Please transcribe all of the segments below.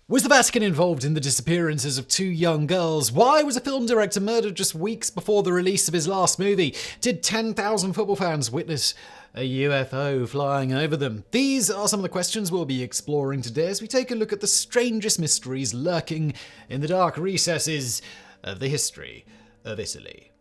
Was the Vatican involved in the disappearances of two young girls? Why was a film director murdered just weeks before the release of his last movie? Did 10,000 football fans witness a UFO flying over them? These are some of the questions we'll be exploring today as we take a look at the strangest mysteries lurking in the dark recesses of the history of Italy.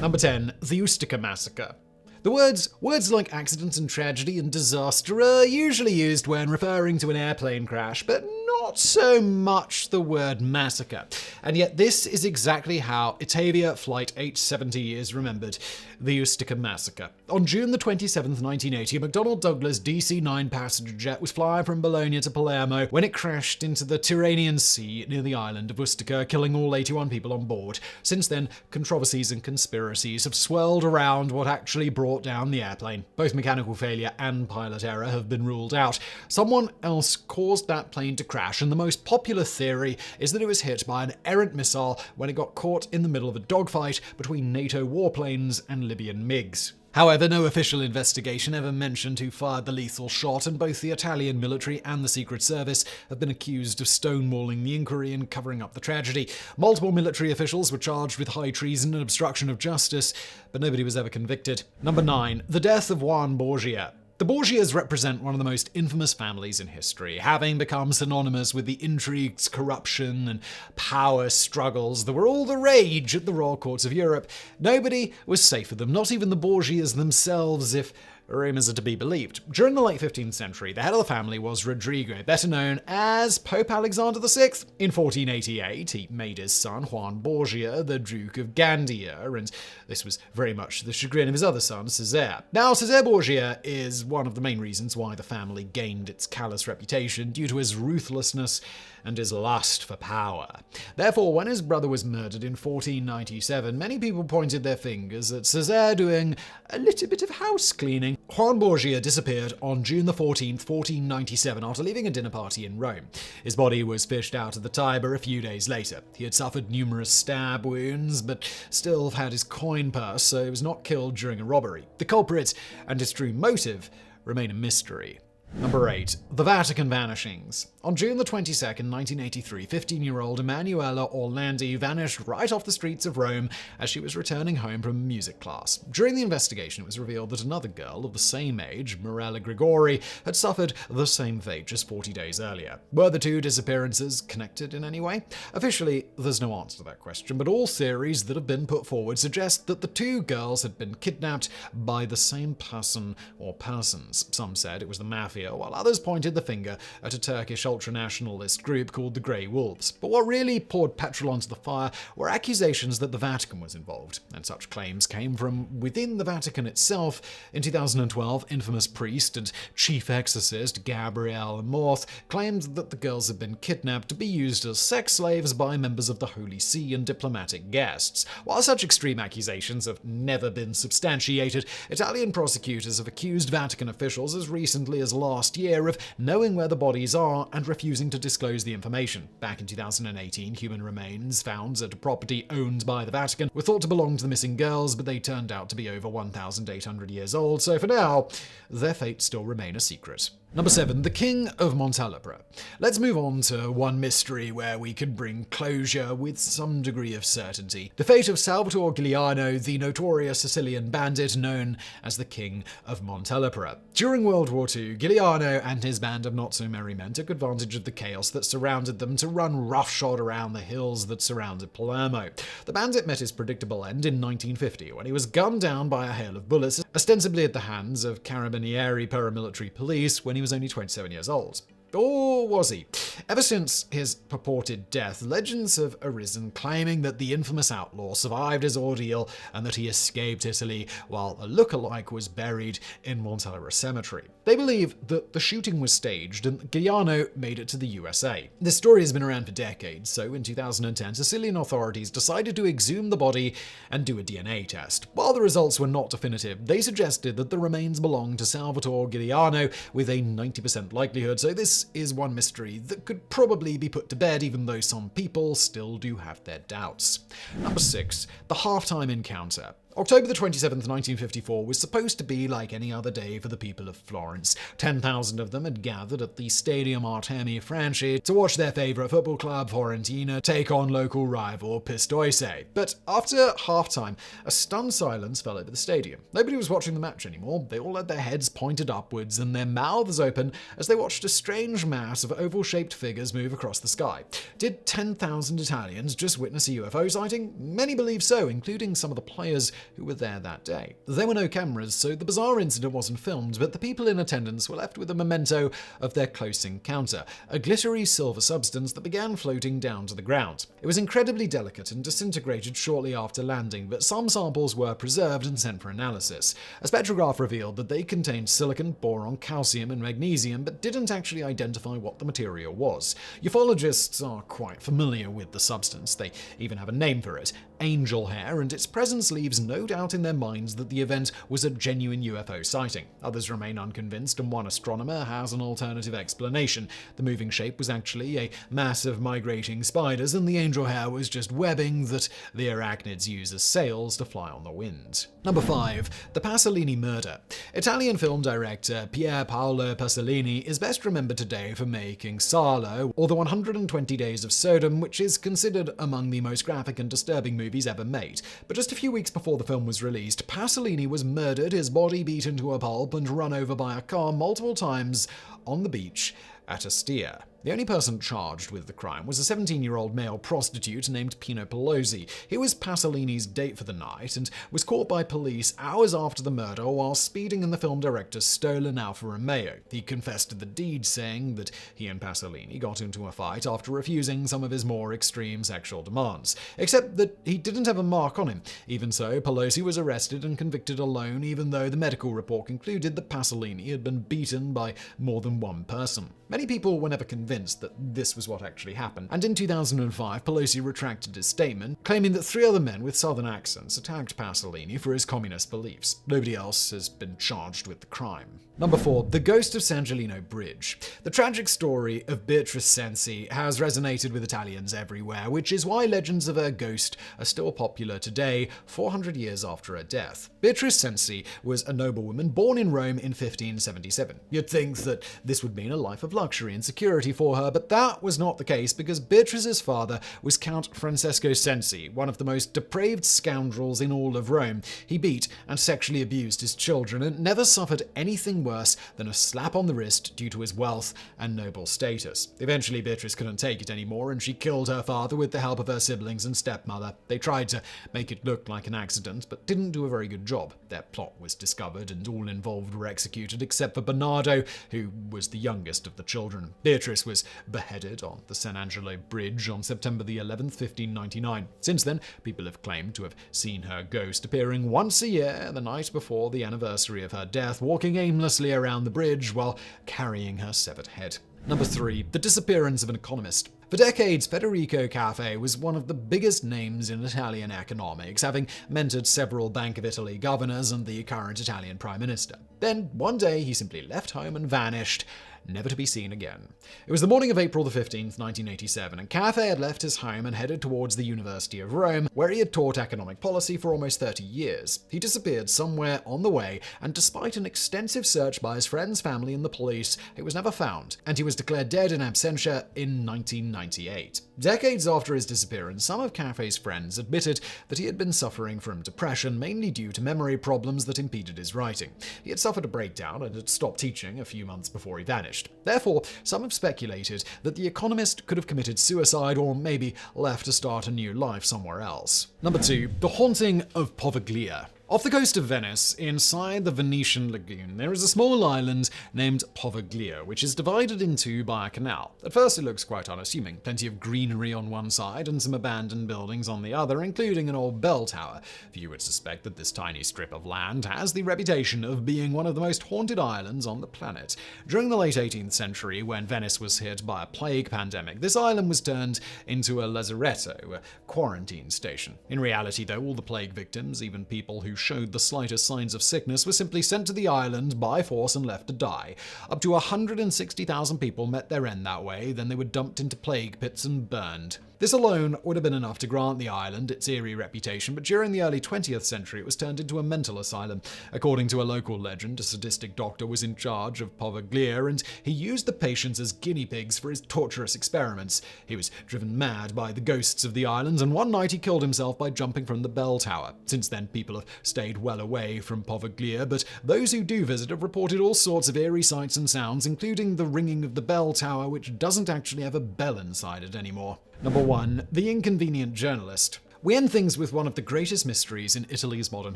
Number 10. The Ustica Massacre. The words like accident and tragedy and disaster are usually used when referring to an airplane crash, but not so much the word massacre. And yet this is exactly how Itavia Flight 870 is remembered, the Ustica Massacre. On June the 27th, 1980, a McDonnell Douglas DC-9 passenger jet was flying from Bologna to Palermo when it crashed into the Tyrrhenian Sea near the island of Ustica, killing all 81 people on board. Since then, controversies and conspiracies have swirled around what actually brought down the airplane. Both mechanical failure and pilot error have been ruled out. Someone else caused that plane to crash, and the most popular theory is that it was hit by an errant missile when it got caught in the middle of a dogfight between NATO warplanes and Libyan MiGs. However, no official investigation ever mentioned who fired the lethal shot, and both the Italian military and the Secret Service have been accused of stonewalling the inquiry and covering up the tragedy. Multiple military officials were charged with high treason and obstruction of justice, but nobody was ever convicted. Number 9. The death of Juan Borgia. The Borgias represent one of the most infamous families in history, having become synonymous with the intrigues, corruption, and power struggles that were all the rage at the royal courts of Europe. Nobody was safe with them, not even the Borgias themselves, if rumors are to be believed. During the late 15th century, the head of the family was Rodrigo, better known as Pope Alexander VI. In 1488, he made his son Juan Borgia the Duke of Gandia, and this was very much to the chagrin of his other son, Cesare. Now, Cesare Borgia is one of the main reasons why the family gained its callous reputation, due to his ruthlessness and his lust for power. Therefore, when his brother was murdered in 1497, many people pointed their fingers at Cesare doing a little bit of house cleaning. Juan Borgia disappeared on June the 14th, 1497, after leaving a dinner party in Rome. His body was fished out of the Tiber a few days later. He had suffered numerous stab wounds, but still had his coin purse, so he was not killed during a robbery. The culprit and his true motive remain a mystery. Number 8. The Vatican Vanishings. On June the 22nd, 1983, 15-year-old Emanuela Orlandi vanished right off the streets of Rome as she was returning home from a music class. During the investigation, it was revealed that another girl of the same age, Mirella Grigori, had suffered the same fate just 40 days earlier. Were the two disappearances connected in any way? Officially, there's no answer to that question, but all theories that have been put forward suggest that the two girls had been kidnapped by the same person or persons. Some said it was the mafia, while others pointed the finger at a Turkish ultranationalist group called the Grey Wolves. But what really poured petrol onto the fire were accusations that the Vatican was involved, and such claims came from within the Vatican itself. In 2012, infamous priest and chief exorcist Gabriele Morth claimed that the girls had been kidnapped to be used as sex slaves by members of the Holy See and diplomatic guests. While such extreme accusations have never been substantiated, Italian prosecutors have accused Vatican officials as recently as last year of knowing where the bodies are and refusing to disclose the information. Back in 2018, human remains found at a property owned by the Vatican were thought to belong to the missing girls, but they turned out to be over 1,800 years old, so for now, their fate still remain a secret. Number 7. The King of Montelepre. Let's move on to one mystery where we can bring closure with some degree of certainty. The fate of Salvatore Giuliano, the notorious Sicilian bandit known as the King of Montelepre. During World War II, Giuliano and his band of not-so-merry men took advantage of the chaos that surrounded them to run roughshod around the hills that surrounded Palermo. The bandit met his predictable end in 1950 when he was gunned down by a hail of bullets, ostensibly at the hands of Carabinieri paramilitary police, when he was only 27 years old. Or was he? Ever since his purported death, legends have arisen claiming that the infamous outlaw survived his ordeal and that he escaped Italy while a look-alike was buried in Montelepre Cemetery. They believe that the shooting was staged and that Giuliano made it to the USA. This story has been around for decades, so in 2010, Sicilian authorities decided to exhume the body and do a DNA test. While the results were not definitive, they suggested that the remains belonged to Salvatore Giuliano with a 90% likelihood, so this is one mystery that could probably be put to bed, even though some people still do have their doubts. Number 6. The halftime encounter. October the 27th, 1954 was supposed to be like any other day for the people of Florence. 10,000 of them had gathered at the Stadium Artemi Franchi to watch their favourite football club, Fiorentina, take on local rival Pistoia. But after half-time, a stunned silence fell over the stadium. Nobody was watching the match anymore. They all had their heads pointed upwards and their mouths open as they watched a strange mass of oval-shaped figures move across the sky. Did 10,000 Italians just witness a UFO sighting? Many believe so, including some of the players who were there that day. There were no cameras, so the bizarre incident wasn't filmed, but the people in attendance were left with a memento of their close encounter, a glittery silver substance that began floating down to the ground. It was incredibly delicate and disintegrated shortly after landing, but some samples were preserved and sent for analysis. A spectrograph revealed that they contained silicon, boron, calcium, and magnesium, but didn't actually identify what the material was. Ufologists are quite familiar with the substance. They even have a name for it, angel hair, and its presence leaves no doubt in their minds that the event was a genuine UFO sighting. Others remain unconvinced, and one astronomer has an alternative explanation. The moving shape was actually a mass of migrating spiders, and the angel hair was just webbing that the arachnids use as sails to fly on the wind. Number 5. The Pasolini Murder. Italian film director Pier Paolo Pasolini is best remembered today for making Salo, or The 120 Days of Sodom, which is considered among the most graphic and disturbing movies ever made. But just a few weeks before the film was released, Pasolini was murdered, his body beaten to a pulp, and run over by a car multiple times on the beach at Ustica. The only person charged with the crime was a 17-year-old male prostitute named Pino Pelosi. He was Pasolini's date for the night and was caught by police hours after the murder while speeding in the film director's stolen Alfa Romeo. He confessed to the deed, saying that he and Pasolini got into a fight after refusing some of his more extreme sexual demands. Except that he didn't have a mark on him. Even so, Pelosi was arrested and convicted alone, even though the medical report concluded that Pasolini had been beaten by more than one person. Many people were never convinced that this was what actually happened, and in 2005, Pelosi retracted his statement, claiming that 3 other men with southern accents attacked Pasolini for his communist beliefs. Nobody else has been charged with the crime. Number 4. The Ghost of Sant'Angelo Bridge. The tragic story of Beatrice Cenci has resonated with Italians everywhere, which is why legends of her ghost are still popular today, 400 years after her death. Beatrice Cenci was a noblewoman born in Rome in 1577. You'd think that this would mean a life of luxury and security for her, but that was not the case because Beatrice's father was Count Francesco Cenci, one of the most depraved scoundrels in all of Rome. He beat and sexually abused his children and never suffered anything worse than a slap on the wrist due to his wealth and noble status. Eventually, Beatrice couldn't take it anymore, and she killed her father with the help of her siblings and stepmother. They tried to make it look like an accident, but didn't do a very good job. Their plot was discovered, and all involved were executed except for Bernardo, who was the youngest of the children. Beatrice was beheaded on the Sant'Angelo Bridge on September the 11th, 1599. Since then, people have claimed to have seen her ghost appearing once a year, the night before the anniversary of her death, walking aimlessly around the bridge while carrying her severed head. Number 3. The Disappearance of an Economist. For decades, Federico Caffé was one of the biggest names in Italian economics, having mentored several Bank of Italy governors and the current Italian Prime Minister. Then, one day, he simply left home and vanished, never to be seen again. It was the morning of April the 15th, 1987, and Caffé had left his home and headed towards the University of Rome, where he had taught economic policy for almost 30 years. He disappeared somewhere on the way, and despite an extensive search by his friends, family, and the police, he was never found, and he was declared dead in absentia in 1998. Decades after his disappearance, some of Caffé's friends admitted that he had been suffering from depression, mainly due to memory problems that impeded his writing. He had suffered a breakdown and had stopped teaching a few months before he vanished. Therefore, some have speculated that the economist could have committed suicide or maybe left to start a new life somewhere else. Number 2. The Haunting of Poveglia. Off the coast of Venice, inside the Venetian lagoon, there is a small island named Poveglia, which is divided in two by a canal. At first it looks quite unassuming, plenty of greenery on one side and some abandoned buildings on the other, including an old bell tower. Few would suspect that this tiny strip of land has the reputation of being one of the most haunted islands on the planet. During the late 18th century, when Venice was hit by a plague pandemic, this island was turned into a lazaretto, a quarantine station. In reality, though, all the plague victims, even people who showed the slightest signs of sickness, were simply sent to the island by force and left to die. Up to 160,000 people met their end that way, then they were dumped into plague pits and burned. This alone would have been enough to grant the island its eerie reputation, but during the early 20th century it was turned into a mental asylum. According to a local legend, a sadistic doctor was in charge of Poveglia, and he used the patients as guinea pigs for his torturous experiments. He was driven mad by the ghosts of the island, and one night he killed himself by jumping from the bell tower. Since then, people have stayed well away from Poveglia, but those who do visit have reported all sorts of eerie sights and sounds, including the ringing of the bell tower, which doesn't actually have a bell inside it anymore. Number 1. The Inconvenient Journalist. We end things with one of the greatest mysteries in Italy's modern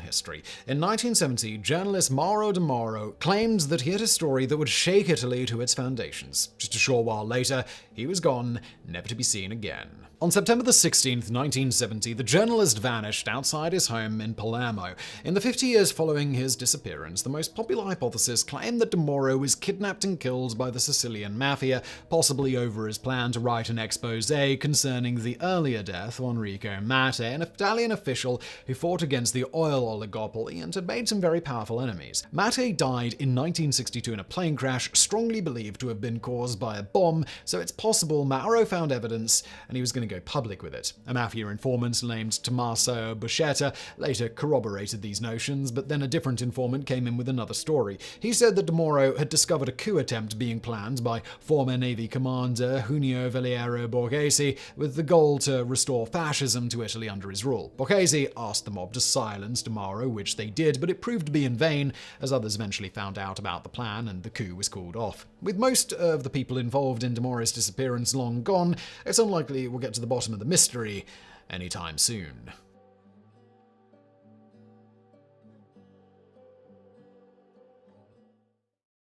history. In 1970, journalist Mauro De Mauro claimed that he had a story that would shake Italy to its foundations. Just a short while later, he was gone, never to be seen again. On September 16, 1970, the journalist vanished outside his home in Palermo. In the 50 years following his disappearance, the most popular hypothesis claimed that De Mauro was kidnapped and killed by the Sicilian mafia, possibly over his plan to write an exposé concerning the earlier death of Enrico Mattei, an Italian official who fought against the oil oligopoly and had made some very powerful enemies. Mattei died in 1962 in a plane crash, strongly believed to have been caused by a bomb, so it's possible Mauro found evidence and he was going to go public with it. A mafia informant named Tommaso Buscetta later corroborated these notions, but then a different informant came in with another story. He said that De Mauro had discovered a coup attempt being planned by former Navy commander Junio Valiero Borghese with the goal to restore fascism to Italy under his rule. Borghese asked the mob to silence De Mauro, which they did, but it proved to be in vain, as others eventually found out about the plan and the coup was called off. With most of the people involved in De Mauro's disappearance long gone, it's unlikely we'll get to the bottom of the mystery anytime soon.